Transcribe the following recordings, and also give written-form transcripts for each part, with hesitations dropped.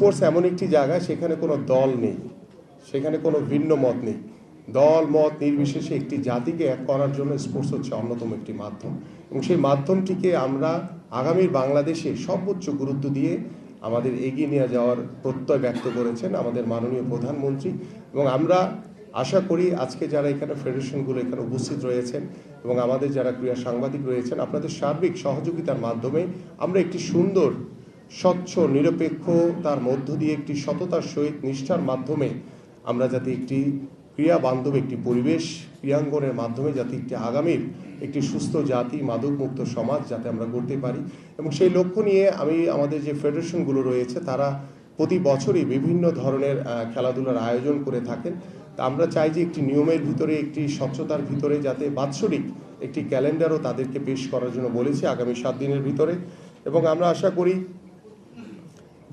Sports এমন একটি জায়গা, সেখানে কোনো দল নেই, সেখানে কোনো ভিন্ন মত নেই। দল মত নির্বিশেষে একটি জাতিকে এক করার জন্য স্পোর্টস হচ্ছে অন্যতম একটি মাধ্যম, এবং সেই মাধ্যমটিকে আমরা আগামীর বাংলাদেশে সর্বোচ্চ গুরুত্ব দিয়ে আমাদের এগিয়ে নিয়ে যাওয়ার প্রত্যয় ব্যক্ত করেছেন আমাদের মাননীয় প্রধানমন্ত্রী। এবং আমরা আশা করি আজকে যারা এখানে ফেডারেশনগুলো এখানে উপস্থিত রয়েছেন এবং আমাদের যারা ক্রীড়া সাংবাদিক রয়েছেন, আপনাদের সার্বিক সহযোগিতার মাধ্যমে আমরা একটি সুন্দর, স্বচ্ছ, নিরপেক্ষ, তার মধ্য দিয়ে একটি সততার সহিত নিষ্ঠার মাধ্যমে আমরা যাতে একটি ক্রীড়া বান্ধব একটি পরিবেশ, ক্রীড়াঙ্গনের মাধ্যমে যাতে একটি আগামীর একটি সুস্থ জাতি, মাদকমুক্ত সমাজ যাতে আমরা গড়তে পারি, এবং সেই লক্ষ্য নিয়ে আমাদের যে ফেডারেশনগুলো রয়েছে তারা প্রতি বছরই বিভিন্ন ধরনের খেলাধুলার আয়োজন করে থাকেন। তা আমরা চাই যে একটি নিয়মের ভিতরে, একটি স্বচ্ছতার ভিতরে যাতে বাৎসরিক একটি ক্যালেন্ডারও তাদেরকে পেশ করার জন্য বলেছি আগামী 7 দিনের ভিতরে। এবং আমরা আশা করি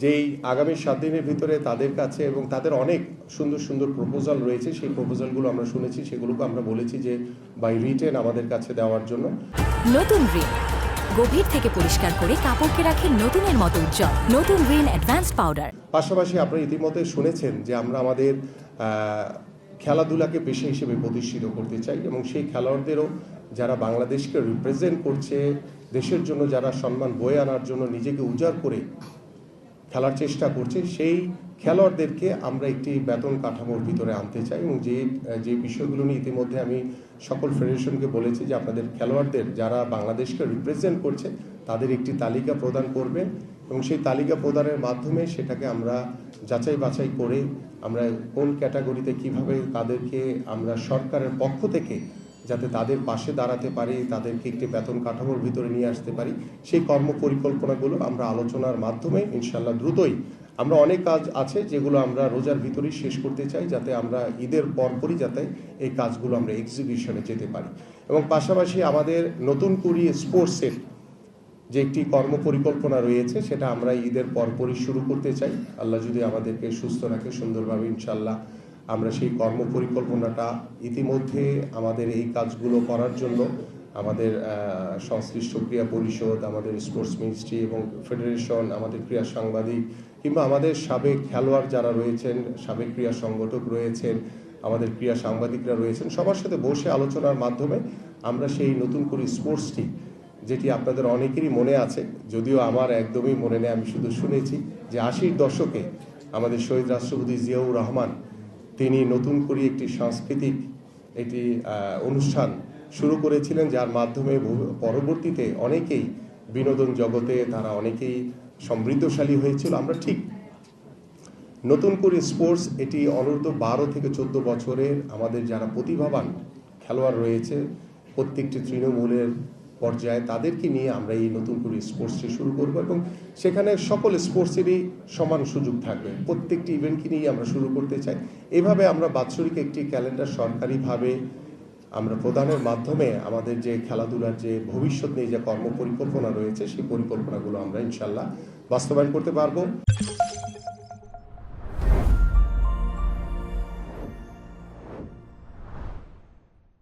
যে এই আগামী 7 দিনের ভিতরে তাদের কাছে, এবং তাদের অনেক সুন্দর সুন্দর প্রপোজাল রয়েছে, সেই প্রপোজালগুলো আমরা শুনেছি, সেগুলোকে আমরা বলেছি যে বাই রিটেন আমাদের কাছে দেওয়ার জন্য। নতুন রিন গভীর থেকে পরিষ্কার করে কাপড়কে রাখে নতুনের মতো উজ্জ্বল। নতুন রিন অ্যাডভান্সড পাউডার। পাশাপাশি আপনারা ইতিমধ্যে শুনেছেন যে আমরা আমাদের খেলাধুলাকে পেশা হিসেবে প্রতিষ্ঠিত করতে চাই, এবং সেই খেলোয়াড়দেরও যারা বাংলাদেশকে রিপ্রেজেন্ট করছে, দেশের জন্য যারা সম্মান বয়ে আনার জন্য নিজেকে উজাড় করে খেলার চেষ্টা করছে, সেই খেলোয়াড়দেরকে আমরা একটি বেতন কাঠামোর ভিতরে আনতে চাই। এবং যে বিষয়গুলো নিয়ে ইতিমধ্যে আমি সকল ফেডারেশনকে বলেছি যে আপনাদের খেলোয়াড়দের যারা বাংলাদেশকে রিপ্রেজেন্ট করছে তাদের একটি তালিকা প্রদান করবেন, এবং সেই তালিকা প্রদানের মাধ্যমে সেটাকে আমরা যাচাই বাছাই করে আমরা কোন ক্যাটাগরিতে কিভাবে তাদেরকে আমরা সরকারের পক্ষ থেকে যাতে তাদের পাশে দাঁড়াতে পারি, তাদেরকে একটি বেতন কাঠামোর ভিতরে নিয়ে আসতে পারি, সেই কর্ম পরিকল্পনাগুলো আমরা আলোচনার মাধ্যমে ইনশাল্লাহ দ্রুতই, আমরা অনেক কাজ আছে যেগুলো আমরা রোজার ভিতরেই শেষ করতে চাই, যাতে আমরা ঈদের পরপরই যাতে এই কাজগুলো আমরা এক্সিকিউশনে যেতে পারি। এবং পাশাপাশি আমাদের নতুন করে স্পোর্টসের যে একটি কর্ম পরিকল্পনা রয়েছে সেটা আমরা ঈদের পরপরই শুরু করতে চাই। আল্লাহ যদি আমাদেরকে সুস্থ রাখে সুন্দরভাবে, ইনশাল্লাহ আমরা সেই কর্ম পরিকল্পনাটা ইতিমধ্যে আমাদের এই কাজগুলো করার জন্য আমাদের সংশ্লিষ্ট ক্রীড়া পরিষদ, আমাদের স্পোর্টস মিনিস্ট্রি এবং ফেডারেশন, আমাদের ক্রীড়া সাংবাদিক কিংবা আমাদের সাবেক খেলোয়াড় যারা রয়েছেন, সাবেক ক্রীড়া সংগঠক রয়েছেন, আমাদের ক্রীড়া সাংবাদিকরা রয়েছেন, সবার সাথে বসে আলোচনার মাধ্যমে আমরা সেই নতুন করে স্পোর্টসটি, যেটি আপনাদের অনেকেরই মনে আছে, যদিও আমার একদমই মনে নেই, আমি শুধু শুনেছি যে 80-র দশকে আমাদের শহীদ রাষ্ট্রপতি জিয়াউর রহমান তিনি নতুন করে একটি সাংস্কৃতিক একটি অনুষ্ঠান শুরু করেছিলেন, যার মাধ্যমে পরবর্তীতে অনেকেই বিনোদন জগতে তারা অনেকেই সমৃদ্ধশালী হয়েছিল। আমরা ঠিক নতুন করে স্পোর্টস এটি অনূর্ধ্ব 12 থেকে 14 বছরের আমাদের যারা প্রতিভাবান খেলোয়াড় রয়েছে প্রত্যেকটি তৃণমূলের পর্যায়ে তাদেরকে নিয়ে আমরা এই নতুন করে স্পোর্টসটি শুরু করব, এবং সেখানে সকল স্পোর্টসেরই সমান সুযোগ থাকবে। প্রত্যেকটি ইভেন্টকে নিয়ে আমরা শুরু করতে চাই। এভাবে আমরা বাৎসরিক একটি ক্যালেন্ডার সরকারিভাবে আমরা প্রদানের মাধ্যমে আমাদের যে খেলাধুলার যে ভবিষ্যৎ নিয়ে যে কর্ম পরিকল্পনা রয়েছে সেই পরিকল্পনাগুলো আমরা ইনশাল্লাহ বাস্তবায়ন করতে পারবো।